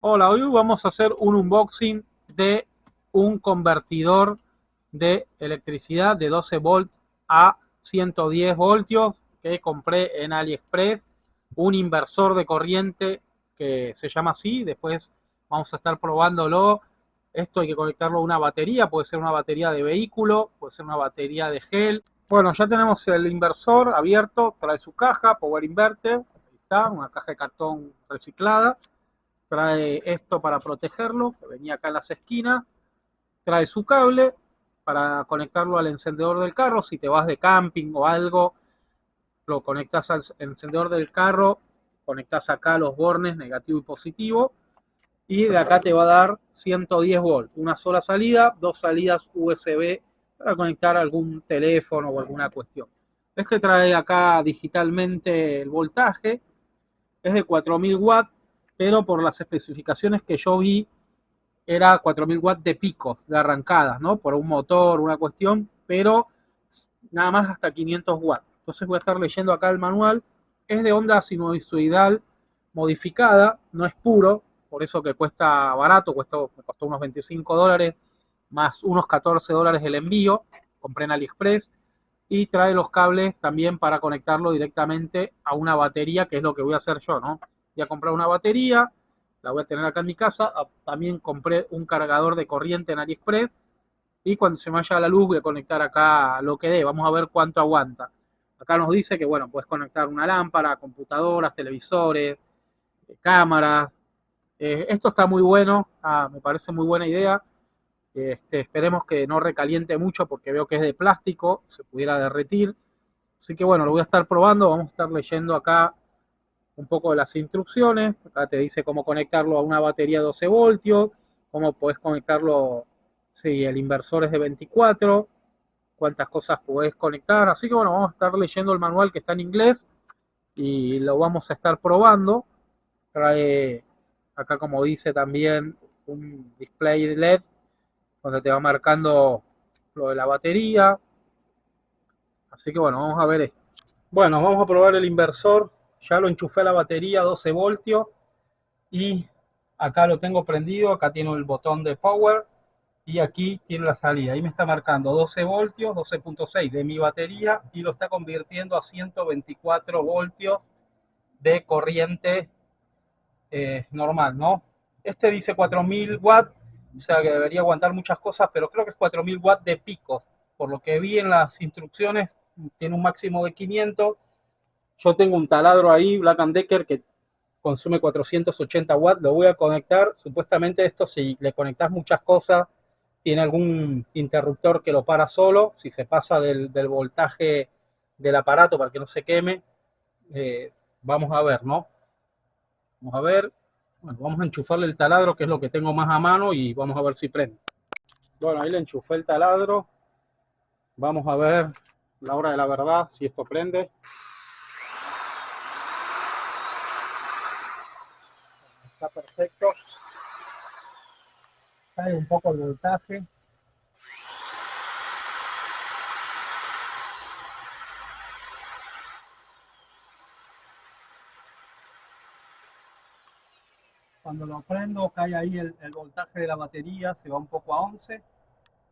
Hola, hoy vamos a hacer un unboxing de un convertidor de electricidad de 12 volt a 110 voltios que compré en AliExpress, un inversor de corriente que se llama así. Después vamos a estar probándolo. Esto hay que conectarlo a una batería, puede ser una batería de vehículo, puede ser una batería de gel. Bueno, ya tenemos el inversor abierto, trae su caja, Power Inverter, ahí está, una caja de cartón reciclada. Trae esto para protegerlo, que venía acá en las esquinas. Trae su cable para conectarlo al encendedor del carro. Si te vas de camping o algo, lo conectas al encendedor del carro, conectas acá los bornes negativo y positivo, y de acá te va a dar 110 volts. Una sola salida, dos salidas USB para conectar algún teléfono o alguna cuestión. Este trae acá digitalmente el voltaje, es de 4000 watts, pero por las especificaciones que yo vi, era 4000 watts de picos, de arrancadas, ¿no? Por un motor, una cuestión, pero nada más hasta 500 watts. Entonces voy a estar leyendo acá el manual. Es de onda sinusoidal modificada, no es puro, por eso que cuesta barato, me costó unos 25 dólares, más unos 14 dólares el envío. Compré en AliExpress. Y trae los cables también para conectarlo directamente a una batería, que es lo que voy a hacer yo, ¿no? Voy a comprar una batería, la voy a tener acá en mi casa. También compré un cargador de corriente en AliExpress, y cuando se me vaya la luz voy a conectar acá lo que dé. Vamos a ver cuánto aguanta. Acá nos dice que, bueno, puedes conectar una lámpara, computadoras, televisores, cámaras. Esto está muy bueno, me parece muy buena idea. Esperemos que no recaliente mucho porque veo que es de plástico, se pudiera derretir. Así que bueno, lo voy a estar probando, vamos a estar leyendo acá un poco de las instrucciones. Acá te dice cómo conectarlo a una batería de 12 voltios, cómo podés conectarlo si el inversor es de 24, cuántas cosas podés conectar. Así que bueno, vamos a estar leyendo el manual, que está en inglés, y lo vamos a estar probando. Trae acá, como dice, también un display LED donde te va marcando lo de la batería. Así que bueno, vamos a ver esto. Bueno, vamos a probar el inversor. Ya lo enchufé a la batería 12 voltios y acá lo tengo prendido. Acá tiene el botón de power y aquí tiene la salida. Ahí me está marcando 12 voltios, 12.6 de mi batería, y lo está convirtiendo a 124 voltios de corriente normal, ¿no? Este dice 4000 watts, o sea que debería aguantar muchas cosas, pero creo que es 4000 watts de picos. Por lo que vi en las instrucciones, tiene un máximo de 500. Yo tengo un taladro ahí, Black Decker, que consume 480 watts. Lo voy a conectar. Supuestamente esto, si le conectas muchas cosas, tiene algún interruptor que lo para solo. Si se pasa del voltaje del aparato para que no se queme. Vamos a ver, ¿no? Vamos a ver. Bueno, vamos a enchufarle el taladro, que es lo que tengo más a mano, y vamos a ver si prende. Bueno, ahí le enchufé el taladro. Vamos a ver la hora de la verdad, si esto prende. Está perfecto. Cae un poco el voltaje. Cuando lo prendo, cae ahí el voltaje de la batería, se va un poco a 11,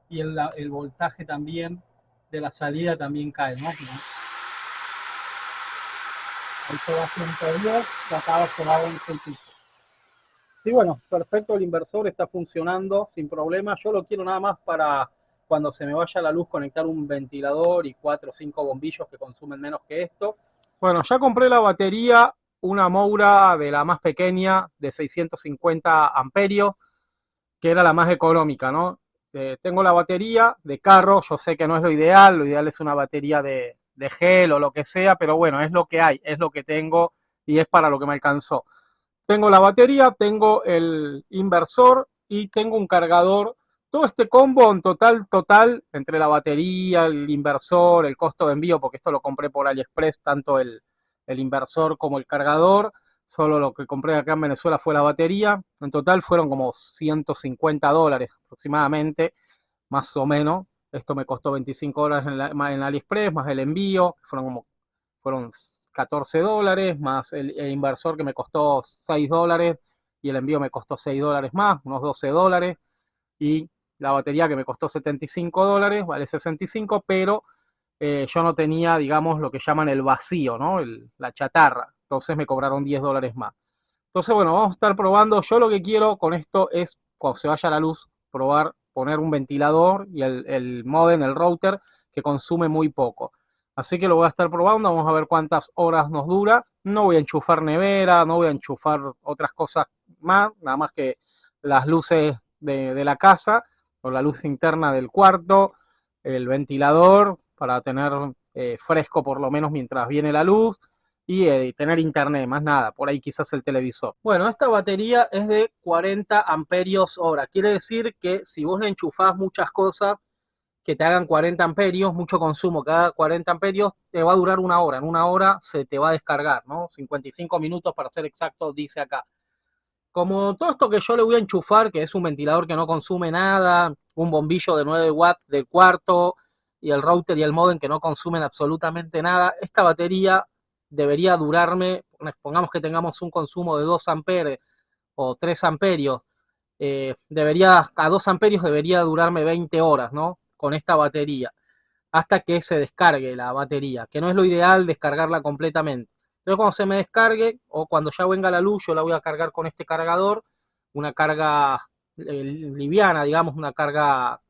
y el voltaje también de la salida también cae, ¿no? Ahí se va a 110 y acá se va a 11 y pico. Sí, bueno, perfecto, el inversor está funcionando sin problema. Yo lo quiero nada más para cuando se me vaya la luz, conectar un ventilador y 4 o 5 bombillos que consumen menos que esto. Bueno, ya compré la batería, una Moura de la más pequeña, de 650 amperios, que era la más económica, ¿no? Tengo la batería de carro, yo sé que no es lo ideal es una batería de gel o lo que sea, pero bueno, es lo que hay, es lo que tengo y es para lo que me alcanzó. Tengo la batería, tengo el inversor y tengo un cargador. Todo este combo en total, entre la batería, el inversor, el costo de envío, porque esto lo compré por AliExpress, tanto el inversor como el cargador. Solo lo que compré acá en Venezuela fue la batería. En total fueron como 150 dólares aproximadamente, más o menos. Esto me costó 25 dólares en AliExpress, más el envío, fueron 14 dólares, más el inversor que me costó 6 dólares. y el envío me costó $6 más, unos $12, y la batería que me costó $75, vale 65, pero yo no tenía, digamos, lo que llaman el vacío, ¿no? La chatarra, entonces me cobraron $10 más. Entonces, bueno, vamos a estar probando. Yo lo que quiero con esto es, cuando se vaya la luz, probar poner un ventilador y el modem, el router, que consume muy poco. Así que lo voy a estar probando, vamos a ver cuántas horas nos dura. No voy a enchufar nevera, no voy a enchufar otras cosas más, nada más que las luces de la casa, o la luz interna del cuarto, el ventilador para tener fresco por lo menos mientras viene la luz, y tener internet, más nada, por ahí quizás el televisor. Bueno, esta batería es de 40 amperios hora, quiere decir que si vos le enchufás muchas cosas que te hagan 40 amperios, mucho consumo, cada 40 amperios te va a durar una hora, en una hora se te va a descargar, ¿no? 55 minutos para ser exacto, dice acá. Como todo esto que yo le voy a enchufar, que es un ventilador que no consume nada, un bombillo de 9 watts del cuarto, y el router y el modem que no consumen absolutamente nada, esta batería debería durarme, pongamos que tengamos un consumo de 2 amperes o 3 amperios, a 2 amperios debería durarme 20 horas, ¿no? Con esta batería, hasta que se descargue la batería, que no es lo ideal descargarla completamente. Entonces cuando se me descargue o cuando ya venga la luz, yo la voy a cargar con este cargador, una carga liviana, digamos, una carga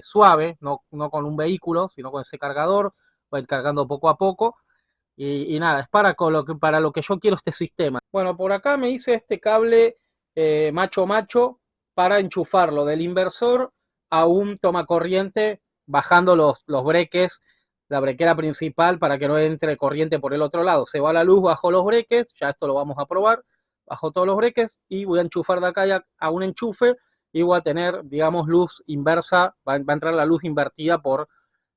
suave, no con un vehículo, sino con ese cargador, va a ir cargando poco a poco. Y nada, es para lo que yo quiero este sistema. Bueno, por acá me hice este cable macho para enchufarlo del inversor a un tomacorriente, bajando los breques, la brequera principal, para que no entre corriente por el otro lado. Se va la luz, bajo los breques, ya esto lo vamos a probar, bajo todos los breques, y voy a enchufar de acá a un enchufe, y voy a tener, digamos, luz inversa, va a entrar la luz invertida o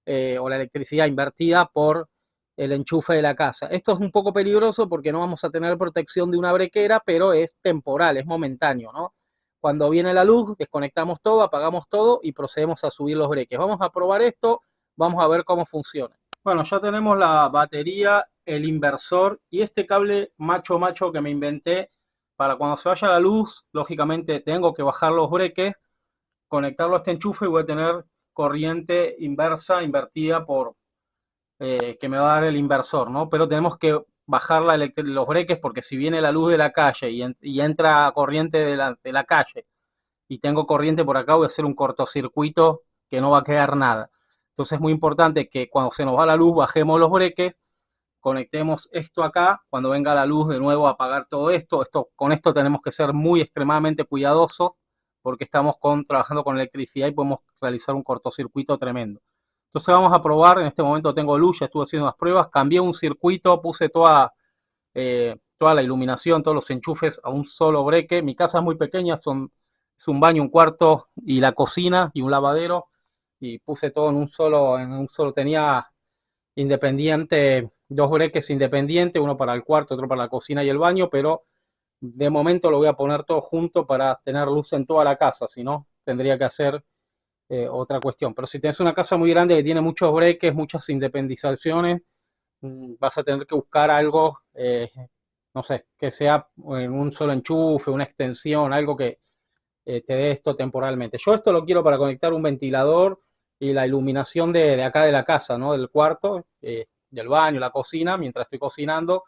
la electricidad invertida por el enchufe de la casa. Esto es un poco peligroso porque no vamos a tener protección de una brequera, pero es temporal, es momentáneo, ¿no? Cuando viene la luz, desconectamos todo, apagamos todo y procedemos a subir los breques. Vamos a probar esto, vamos a ver cómo funciona. Bueno, ya tenemos la batería, el inversor y este cable macho que me inventé para cuando se vaya la luz. Lógicamente tengo que bajar los breques, conectarlo a este enchufe, y voy a tener corriente inversa, invertida que me va a dar el inversor, ¿no? Pero tenemos que bajar los breques, porque si viene la luz de la calle y entra corriente de la calle y tengo corriente por acá, voy a hacer un cortocircuito que no va a quedar nada. Entonces es muy importante que cuando se nos va la luz bajemos los breques, conectemos esto acá, cuando venga la luz de nuevo a apagar todo esto. Con esto tenemos que ser muy extremadamente cuidadosos porque estamos trabajando con electricidad y podemos realizar un cortocircuito tremendo. Entonces vamos a probar. En este momento tengo luz, ya estuve haciendo unas pruebas, cambié un circuito, puse toda la iluminación, todos los enchufes a un solo breque. Mi casa es muy pequeña, es un baño, un cuarto y la cocina y un lavadero, y puse todo en un solo, tenía independiente, dos breques independientes, uno para el cuarto, otro para la cocina y el baño, pero de momento lo voy a poner todo junto para tener luz en toda la casa, si no tendría que hacer otra cuestión. Pero si tienes una casa muy grande que tiene muchos breques, muchas independizaciones, vas a tener que buscar algo, no sé, que sea en un solo enchufe, una extensión, algo que te dé esto temporalmente. Yo esto lo quiero para conectar un ventilador y la iluminación de acá de la casa, ¿no? Del cuarto, del baño, la cocina, mientras estoy cocinando,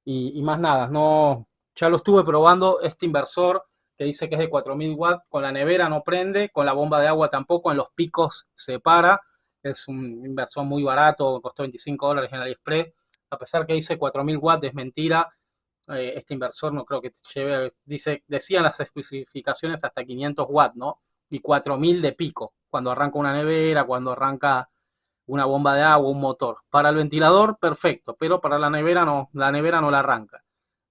y más nada. No, ya lo estuve probando, este inversor que dice que es de 4000 watts, con la nevera no prende, con la bomba de agua tampoco, en los picos se para. Es un inversor muy barato, costó $25 en AliExpress, a pesar que dice 4000 watts, es mentira. Este inversor no creo que lleve, decían las especificaciones hasta 500 watts, ¿no? Y 4000 de pico, cuando arranca una nevera, cuando arranca una bomba de agua, un motor. Para el ventilador, perfecto, pero para la nevera no la arranca,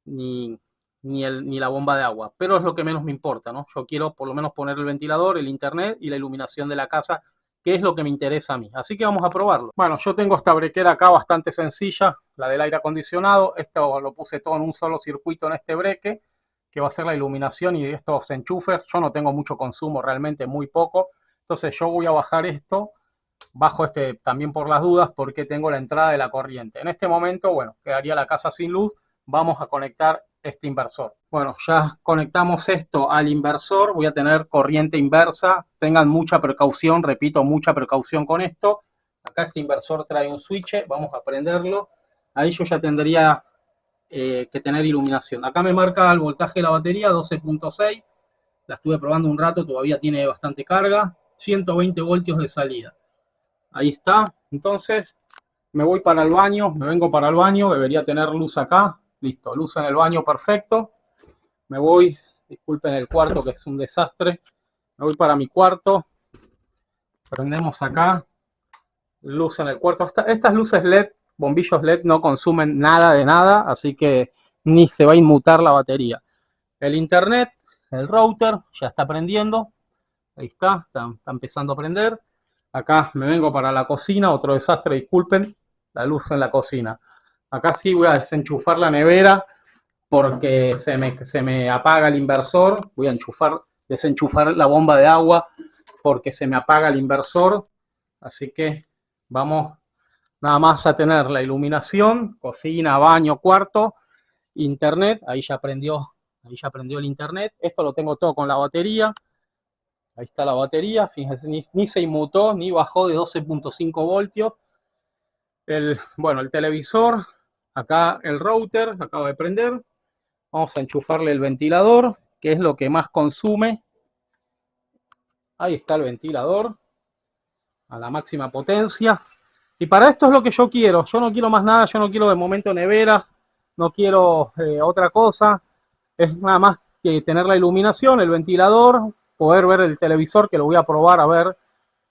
ni, ni la bomba de agua. Pero es lo que menos me importa, ¿no? Yo quiero por lo menos poner el ventilador, el internet y la iluminación de la casa, que es lo que me interesa a mí. Así que vamos a probarlo. Bueno, yo tengo esta brequera acá bastante sencilla, la del aire acondicionado. Esto lo puse todo en un solo circuito en este breque, que va a ser la iluminación y estos enchufes. Yo no tengo mucho consumo, realmente muy poco. Entonces yo voy a bajar esto, bajo este también por las dudas, porque tengo la entrada de la corriente. En este momento, bueno, quedaría la casa sin luz. Vamos a conectar este inversor. Bueno, ya conectamos esto al inversor, voy a tener corriente inversa, tengan mucha precaución, repito, mucha precaución con esto. Acá este inversor trae un switch, vamos a prenderlo, ahí yo ya tendría que tener iluminación. Acá me marca el voltaje de la batería, 12.6, la estuve probando un rato, todavía tiene bastante carga, 120 voltios de salida. Ahí está, entonces me voy para el baño, me vengo para el baño, debería tener luz acá, listo, luz en el baño, perfecto. Me voy, disculpen el cuarto que es un desastre, me voy para mi cuarto, prendemos acá, luz en el cuarto. Estas luces LED, bombillos LED no consumen nada de nada, así que ni se va a inmutar la batería. El internet, el router, ya está prendiendo, ahí está empezando a prender. Acá me vengo para la cocina, otro desastre, disculpen, la luz en la cocina. Acá sí voy a desenchufar la nevera porque se me apaga el inversor. Voy a desenchufar la bomba de agua porque se me apaga el inversor. Así que vamos nada más a tener la iluminación, cocina, baño, cuarto, internet. Ahí ya prendió el internet. Esto lo tengo todo con la batería. Ahí está la batería, fíjense, ni se inmutó, ni bajó de 12.5 voltios. Bueno, el televisor, acá el router, acaba de prender. Vamos a enchufarle el ventilador, que es lo que más consume. Ahí está el ventilador, a la máxima potencia. Y para esto es lo que yo quiero. Yo no quiero más nada, yo no quiero de momento nevera, no quiero otra cosa. Es nada más que tener la iluminación, el ventilador, poder ver el televisor, que lo voy a probar a ver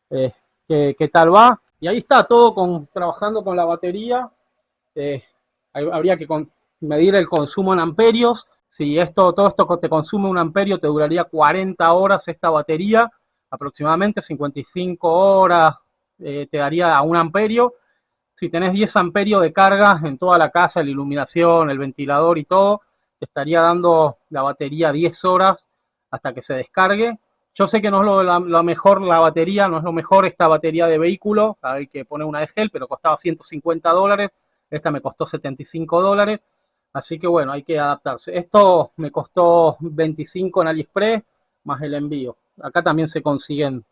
qué tal va. Y ahí está todo trabajando con la batería. Habría que medir el consumo en amperios. Si todo esto te consume un amperio, te duraría 40 horas esta batería, aproximadamente 55 horas te daría a un amperio. Si tenés 10 amperios de carga en toda la casa, la iluminación, el ventilador y todo, te estaría dando la batería 10 horas hasta que se descargue. Yo sé que no es lo mejor la batería, no es lo mejor esta batería de vehículo, hay que poner una de gel, pero costaba $150, esta me costó $75, así que bueno, hay que adaptarse. Esto me costó 25 en AliExpress, más el envío. Acá también se consiguen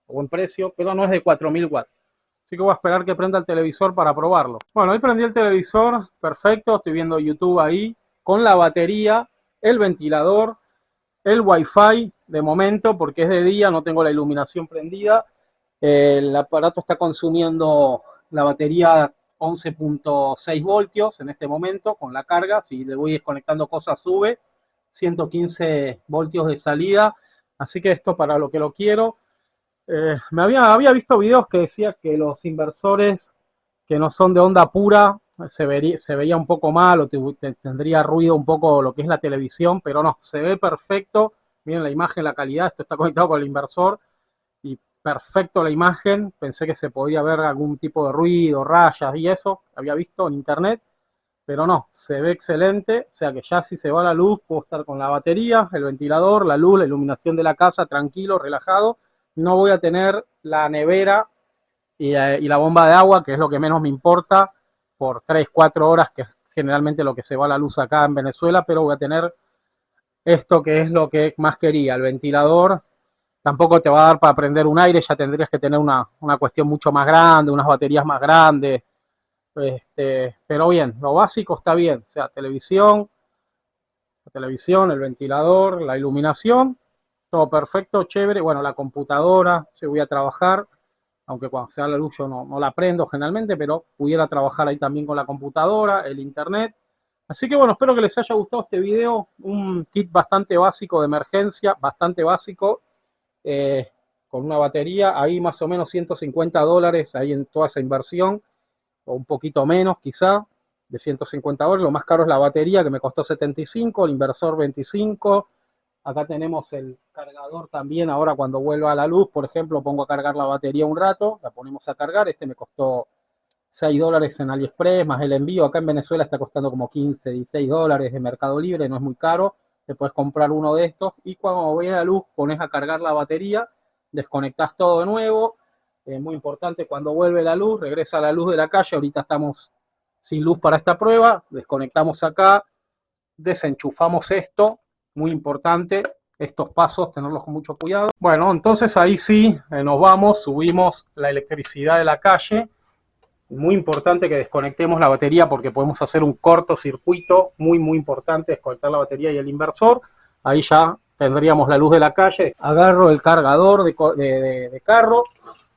a buen precio, pero no es de 4000 watts. Así que voy a esperar que prenda el televisor para probarlo. Bueno, ahí prendí el televisor, perfecto, estoy viendo YouTube ahí, con la batería, el ventilador, el Wi-Fi de momento, porque es de día, no tengo la iluminación prendida. El aparato está consumiendo la batería 11.6 voltios en este momento con la carga. Si le voy desconectando cosas, sube 115 voltios de salida. Así que esto para lo que lo quiero. Había visto videos que decía que los inversores que no son de onda pura se veía un poco mal o tendría ruido un poco lo que es la televisión, pero no, se ve perfecto. Miren la imagen, la calidad, esto está conectado con el inversor y perfecto la imagen. Pensé que se podía ver algún tipo de ruido, rayas y eso, había visto en internet, pero no, se ve excelente. O sea que ya si se va la luz, puedo estar con la batería, el ventilador, la luz, la iluminación de la casa, tranquilo, relajado. No voy a tener la nevera y la bomba de agua, que es lo que menos me importa, por 3, 4 horas, que es generalmente lo que se va la luz acá en Venezuela, pero voy a tener esto que es lo que más quería, el ventilador. Tampoco te va a dar para prender un aire, ya tendrías que tener una cuestión mucho más grande, unas baterías más grandes. Pero bien, lo básico está bien, o sea, el ventilador, la iluminación, todo perfecto, chévere. Bueno, la computadora, si voy a trabajar, aunque cuando se da la luz yo no la prendo generalmente, pero pudiera trabajar ahí también con la computadora, el internet. Así que bueno, espero que les haya gustado este video, un kit bastante básico de emergencia, bastante básico, eh, con una batería, ahí más o menos $150 ahí en toda esa inversión, o un poquito menos quizá, de $150, lo más caro es la batería que me costó 75, el inversor 25, acá tenemos el cargador también, ahora cuando vuelva a la luz, por ejemplo, pongo a cargar la batería un rato, la ponemos a cargar, este me costó $6 en AliExpress, más el envío, acá en Venezuela está costando como 15, $16 de Mercado Libre, no es muy caro, te puedes comprar uno de estos, y cuando vaya a la luz, pones a cargar la batería, desconectas todo de nuevo, muy importante, cuando vuelve la luz, regresa a la luz de la calle, ahorita estamos sin luz para esta prueba, desconectamos acá, desenchufamos esto, muy importante, estos pasos, tenerlos con mucho cuidado. Bueno, entonces ahí sí, nos vamos, subimos la electricidad de la calle. Muy importante que desconectemos la batería porque podemos hacer un cortocircuito, muy importante, desconectar la batería y el inversor. Ahí ya tendríamos la luz de la calle. Agarro el cargador de carro,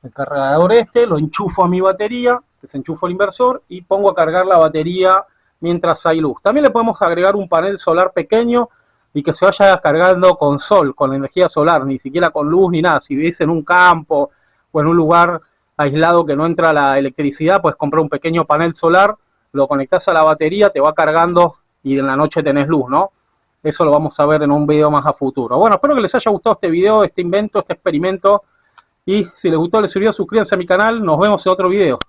el cargador lo enchufo a mi batería, desenchufo el inversor y pongo a cargar la batería mientras hay luz. También le podemos agregar un panel solar pequeño y que se vaya cargando con sol, con energía solar, ni siquiera con luz ni nada. Si vivís en un campo o en un lugar aislado que no entra la electricidad, pues comprar un pequeño panel solar, lo conectás a la batería, te va cargando y en la noche tenés luz, ¿no? Eso lo vamos a ver en un video más a futuro. Bueno, espero que les haya gustado este video, este invento, este experimento. Y si les gustó, les sirvió, suscríbanse a mi canal. Nos vemos en otro video.